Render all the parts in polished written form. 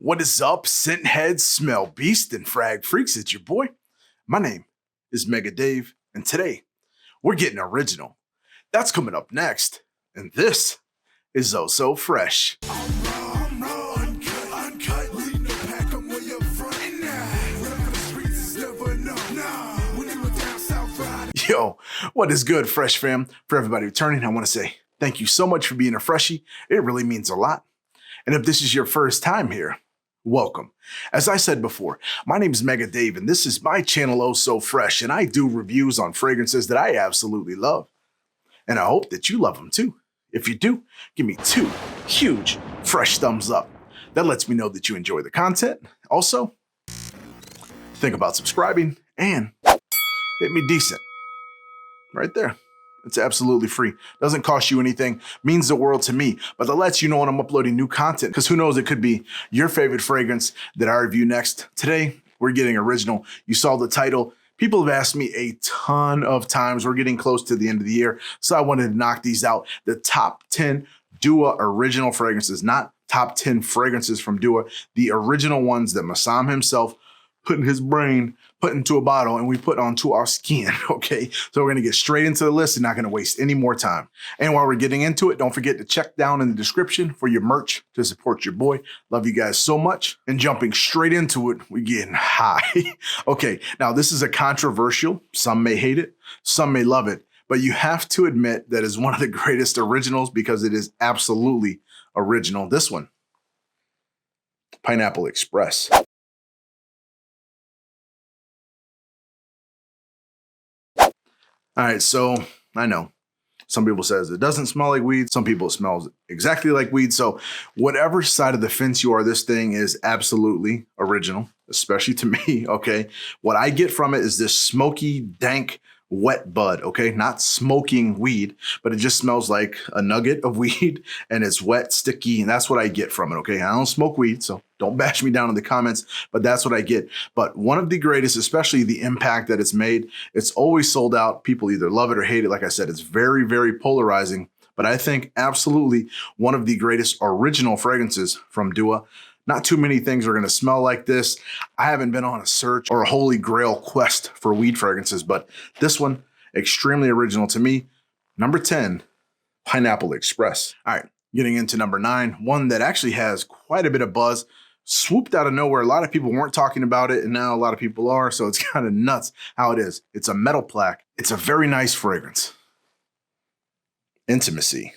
What is up, scent heads, smell beast, and frag freaks? It's your boy. My name is Mega Dave, and today we're getting original. That's coming up next, and this is Oh So Fraiche. Yo, what is good, Fresh fam? For everybody returning, I want to say thank you so much for being a freshie. It really means a lot. And if this is your first time here, welcome. As I said before, my name is Mega Dave, and this is my channel Oh So Fraiche, and I do reviews on fragrances that I absolutely love. And I hope that you love them too. If you do, give me 2 huge fresh thumbs up. That lets me know that you enjoy the content. Also, think about subscribing and hit me decent. Right there. It's absolutely free. Doesn't cost you anything. Means the world to me. But that lets you know when I'm uploading new content. Because who knows, it could be your favorite fragrance that I review next. Today, we're getting original. You saw the title. People have asked me a ton of times. We're getting close to the end of the year. So I wanted to knock these out. The top 10 Dua original fragrances. Not top 10 fragrances from Dua. The original ones that Mahsam himself put in his brain, put into a bottle, and we put onto our skin, okay? So we're gonna get straight into the list and not gonna waste any more time. And while we're getting into it, don't forget to check down in the description for your merch to support your boy. Love you guys so much. And jumping straight into it, we're getting high. Okay, now this is a controversial. Some may hate it, some may love it, but you have to admit that it's one of the greatest originals because it is absolutely original. This one, Pineapple Express. All right, so I know some people says it doesn't smell like weed. Some people it smells exactly like weed. So whatever side of the fence you are, this thing is absolutely original, especially to me, okay? What I get from it is this smoky, dank, wet bud, okay? Not smoking weed, but it just smells like a nugget of weed and it's wet, sticky, and that's what I get from it, okay? I don't smoke weed, so don't bash me down in the comments, but that's what I get. But one of the greatest, especially the impact that it's made, it's always sold out. People either love it or hate it. Like I said, it's very, very polarizing, but I think absolutely one of the greatest original fragrances from Dua. Not too many things are going to smell like this. I haven't been on a search or a holy grail quest for weed fragrances, but this one, extremely original to me. Number 10, Pineapple Express. All right, getting into number 9, one that actually has quite a bit of buzz, swooped out of nowhere. A lot of people weren't talking about it, and now a lot of people are, so it's kind of nuts how it is. It's a metal plaque. It's a very nice fragrance. Intimacy.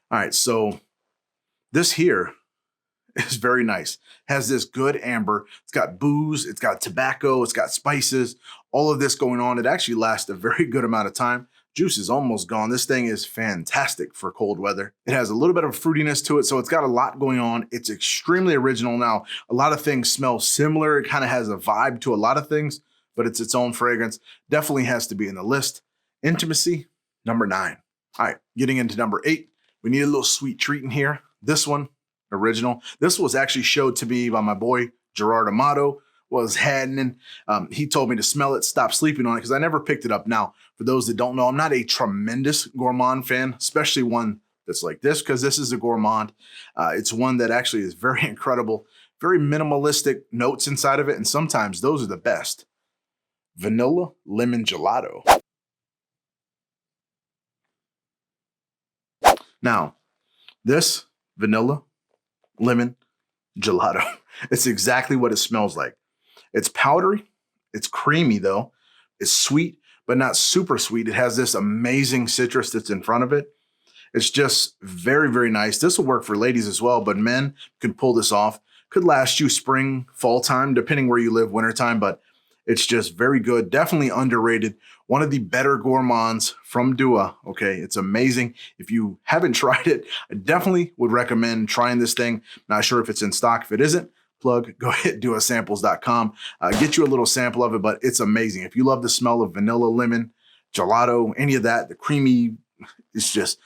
All right, so this here is very nice. Has this good amber. It's got booze, it's got tobacco, it's got spices, all of this going on. It actually lasts a very good amount of time. Juice is almost gone. This thing is fantastic for cold weather. It has a little bit of fruitiness to it, so it's got a lot going on. It's extremely original. Now, a lot of things smell similar. It kind of has a vibe to a lot of things, but it's its own fragrance. Definitely has to be in the list. Intimacy, number 9. All right, getting into number 8. We need a little sweet treat in here. This one, original. This was actually showed to me by my boy, Gerard Amato, was Havan. He told me to smell it, stop sleeping on it, because I never picked it up. Now, for those that don't know, I'm not a tremendous gourmand fan, especially one that's like this, because this is a gourmand. It's one that actually is very incredible, very minimalistic notes inside of it, and sometimes those are the best. Vanilla Lemon Gelato. Now, this vanilla lemon gelato, it's exactly what it smells like. It's powdery, it's creamy though, it's sweet, but not super sweet. It has this amazing citrus that's in front of it. It's just very, very nice. This will work for ladies as well, but men can pull this off. Could last you spring, fall time, depending where you live, winter time, but it's just very good. Definitely underrated. One of the better gourmands from Dua. Okay, it's amazing. If you haven't tried it, I definitely would recommend trying this thing. Not sure if it's in stock. If it isn't, plug, go hit duasamples.com. Get you a little sample of it, but it's amazing. If you love the smell of vanilla, lemon, gelato, any of that, the creamy, it's just,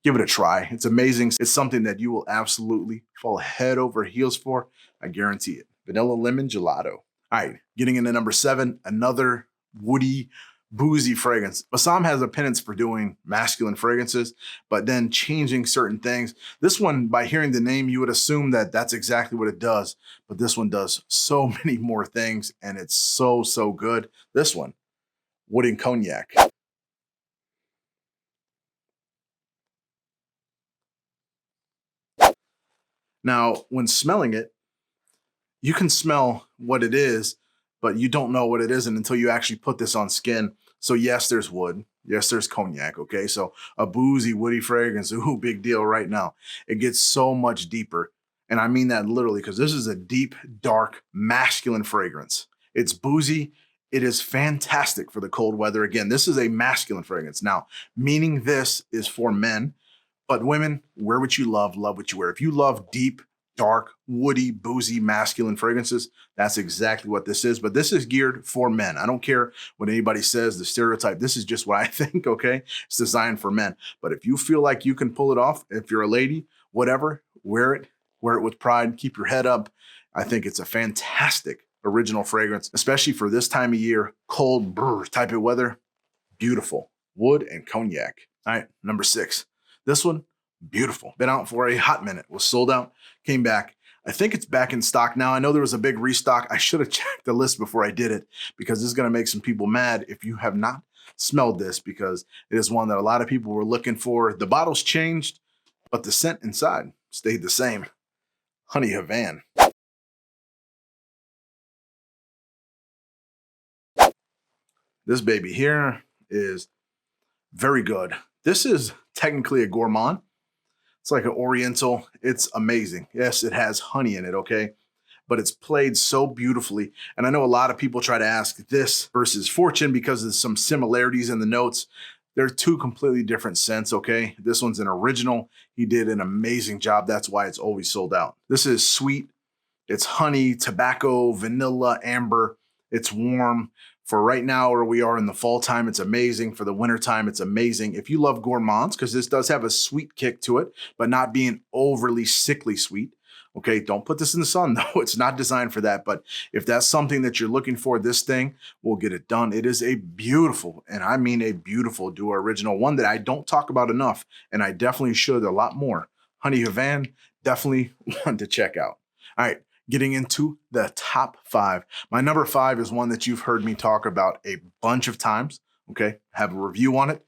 give it a try. It's amazing. It's something that you will absolutely fall head over heels for. I guarantee it. Vanilla lemon gelato. All right, getting into number 7, another woody boozy fragrance. Mahsam has a penance for doing masculine fragrances, but then changing certain things. This one, by hearing the name, you would assume that that's exactly what it does, but this one does so many more things, and it's so, so good. This one, wood and cognac. Now, when smelling it, you can smell what it is, but you don't know what it is until you actually put this on skin. So yes, there's wood. Yes, there's cognac, okay? So a boozy, woody fragrance, ooh, big deal right now. It gets so much deeper. And I mean that literally because this is a deep, dark, masculine fragrance. It's boozy. It is fantastic for the cold weather. Again, this is a masculine fragrance. Now, meaning this is for men, but women, wear what you love what you wear. If you love deep, dark, woody, boozy, masculine fragrances, that's exactly what this is. But this is geared for men. I don't care what anybody says, the stereotype. This is just what I think, okay? It's designed for men. But if you feel like you can pull it off, if you're a lady, whatever, wear it with pride, keep your head up. I think it's a fantastic original fragrance, especially for this time of year, cold brr type of weather. Beautiful. Wood and cognac. All right, number 6. This one, beautiful. Been out for a hot minute. Was sold out, came back. I think it's back in stock now. I know there was a big restock. I should have checked the list before I did it because this is going to make some people mad if you have not smelled this, because it is one that a lot of people were looking for. The bottle's changed, but the scent inside stayed the same. Honey Havan. This baby here is very good. This is technically a gourmand. It's like an oriental. It's amazing. Yes, it has honey in it, okay? But it's played so beautifully. And I know a lot of people try to ask this versus Fortune because there's some similarities in the notes. They're two completely different scents, okay? This one's an original. He did an amazing job. That's why it's always sold out. This is sweet. It's honey, tobacco, vanilla, amber. It's warm. For right now, where we are in the fall time, it's amazing. For the winter time, it's amazing. If you love gourmands, because this does have a sweet kick to it, but not being overly sickly sweet. Okay, don't put this in the sun, though. It's not designed for that. But if that's something that you're looking for, this thing will get it done. It is a beautiful, and I mean a beautiful Dua original, one that I don't talk about enough, and I definitely should a lot more. Honey Havan, definitely one to check out. All right. Getting into the top 5. My number 5 is one that you've heard me talk about a bunch of times, okay? Have a review on it.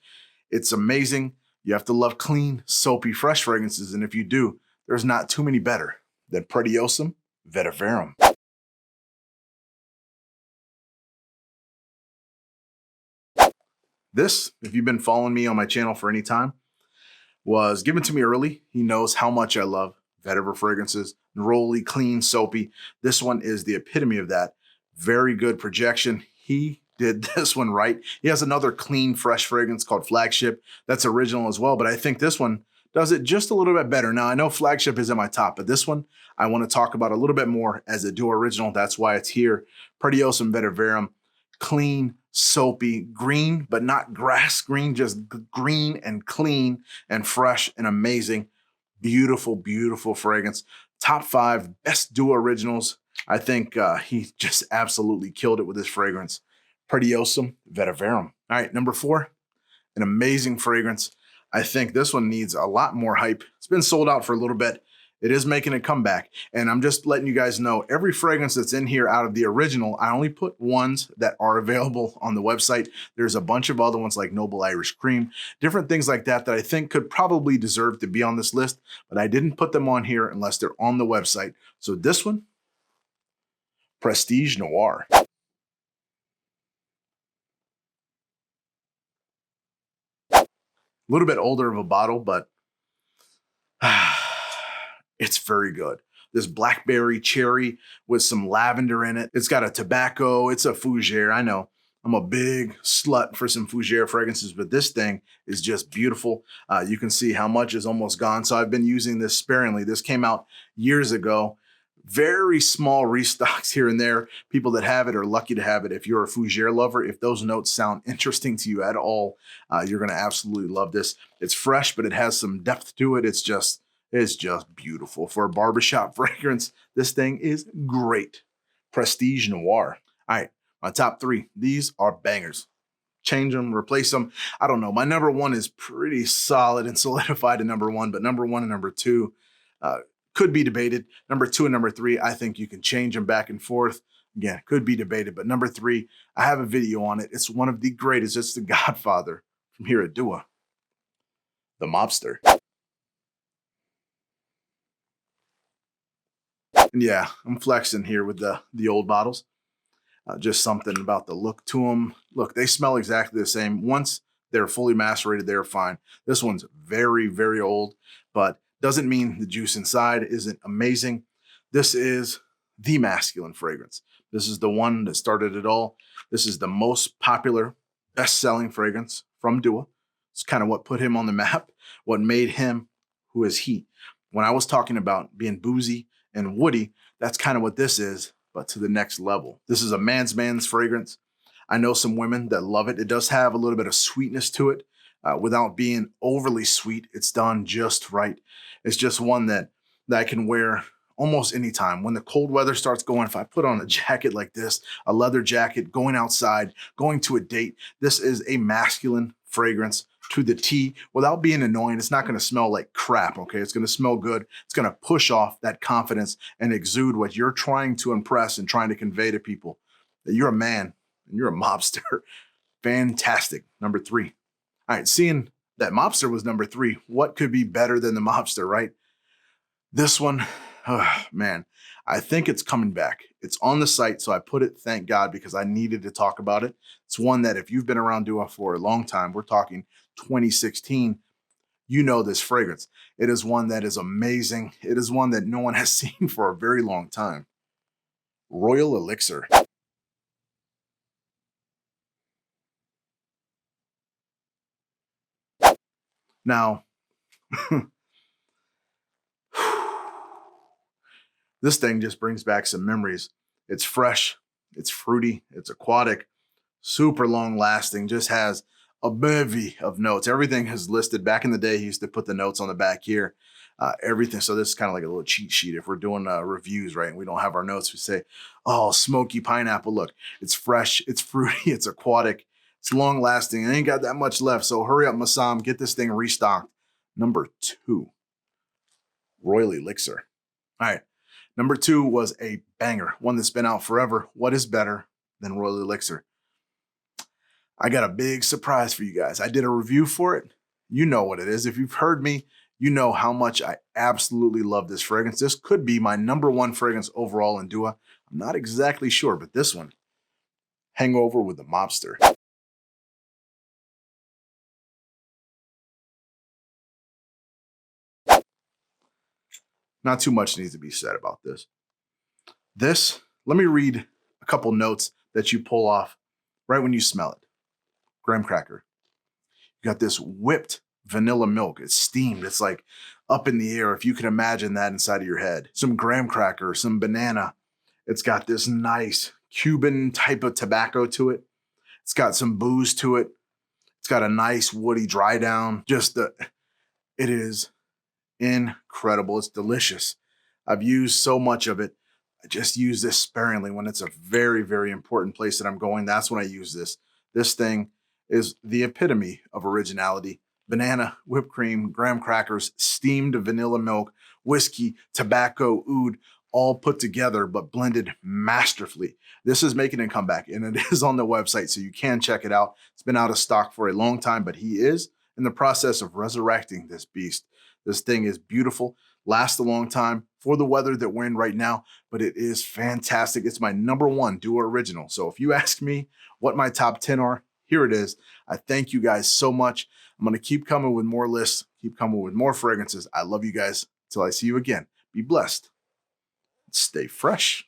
It's amazing. You have to love clean, soapy, fresh fragrances, and if you do, there's not too many better than Pretiosum Vetiverum. This, if you've been following me on my channel for any time, was given to me early. He knows how much I love Vetiver fragrances, rolly, clean, soapy. This one is the epitome of that. Very good projection. He did this one right. He has another clean, fresh fragrance called Flagship. That's original as well, but I think this one does it just a little bit better. Now, I know Flagship is at my top, but this one I want to talk about a little bit more as a Dua original. That's why it's here. Pretiosum Vetiverum. Clean, soapy, green, but not grass green, just green and clean and fresh and amazing. Beautiful, beautiful fragrance. Top 5 best Dua originals. I think he just absolutely killed it with this fragrance. Pretiosum Vetiverum. All right, number 4, an amazing fragrance. I think this one needs a lot more hype. It's been sold out for a little bit. It is making a comeback. And I'm just letting you guys know, every fragrance that's in here out of the original, I only put ones that are available on the website. There's a bunch of other ones like Noble Irish Cream, different things like that that I think could probably deserve to be on this list, but I didn't put them on here unless they're on the website. So this one, Prestige Noir. A little bit older of a bottle, but it's very good. This blackberry cherry with some lavender in it. It's got a tobacco. It's a fougere. I know I'm a big slut for some fougere fragrances, but this thing is just beautiful. You can see how much is almost gone. So I've been using this sparingly. This came out years ago. Very small restocks here and there. People that have it are lucky to have it. If you're a fougere lover, if those notes sound interesting to you at all, you're going to absolutely love this. It's fresh, but it has some depth to it. It's just beautiful. For a barbershop fragrance, this thing is great. Prestige Noir. All right, my top 3. These are bangers. change them, replace them. I don't know. My number one is pretty solid and solidified to number one, but number one and number two could be debated. Number two and number three, I think you can change them back and forth. Again, could be debated, but number three, I have a video on it. It's one of the greatest. It's the Godfather from here at Dua, the Mobster. And yeah, I'm flexing here with the old bottles. Just something about the look to them. Look, they smell exactly the same. Once they're fully macerated, they're fine. This one's very, very old, but doesn't mean the juice inside isn't amazing. This is the masculine fragrance. This is the one that started it all. This is the most popular, best-selling fragrance from Dua. It's kind of what put him on the map, what made him who is he. When I was talking about being boozy and woody, that's kind of what this is, but to the next level. This is a man's fragrance. I know some women that love it. It does have a little bit of sweetness to it without being overly sweet. It's done just right. It's just one that I can wear almost any time. When the cold weather starts going, if I put on a jacket like this, a leather jacket, going outside, going to a date, this is a masculine fragrance to the T without being annoying. It's not going to smell like crap, okay? It's going to smell good. It's going to push off that confidence and exude what you're trying to impress and trying to convey to people, that you're a man and you're a mobster. Fantastic. Number three. All right, seeing that mobster was number three, what could be better than the mobster, right? This one, oh, man, I think it's coming back. It's on the site, so I put it, thank God, because I needed to talk about it. It's one that if you've been around Dua for a long time, we're talking 2016, you know this fragrance. It is one that is amazing. It is one that no one has seen for a very long time. Royal Elixir. Now, this thing just brings back some memories. It's fresh, it's fruity, it's aquatic, super long lasting, just has a bevy of notes. Everything is listed. Back in the day, he used to put the notes on the back here. Everything. So this is kind of like a little cheat sheet. If we're doing reviews, right, and we don't have our notes, we say, oh, smoky pineapple. Look, it's fresh, it's fruity, it's aquatic, it's long lasting. I ain't got that much left. So hurry up, Mahsam, get this thing restocked. Number two, Royal Elixir. All right. Number two was a banger, one that's been out forever. What is better than Royal Elixir? I got a big surprise for you guys. I did a review for it. You know what it is. If you've heard me, you know how much I absolutely love this fragrance. This could be my number one fragrance overall in Dua. I'm not exactly sure, but this one, Hangover with the Mobster. Not too much needs to be said about this. Let me read a couple notes that you pull off right when you smell it. Graham cracker. You got this whipped vanilla milk. It's steamed. It's like up in the air, if you can imagine that inside of your head. Some graham cracker, some banana. It's got this nice Cuban type of tobacco to it. It's got some booze to it. It's got a nice woody dry down. It is incredible. It's delicious. I've used so much of it. I just use this sparingly when it's a very, very important place that I'm going. That's when I use this. This thing is the epitome of originality. Banana, whipped cream, graham crackers, steamed vanilla milk, whiskey, tobacco, oud, all put together but blended masterfully. This is making a comeback, and it is on the website, so you can check it out. It's been out of stock for a long time, but he is in the process of resurrecting this beast. This thing is beautiful, lasts a long time for the weather that we're in right now, but it is fantastic. It's my number one Dua original. So if you ask me what my top 10 are, here it is. I thank you guys so much. I'm going to keep coming with more lists, keep coming with more fragrances. I love you guys. Till I see you again. Be blessed. Stay fresh.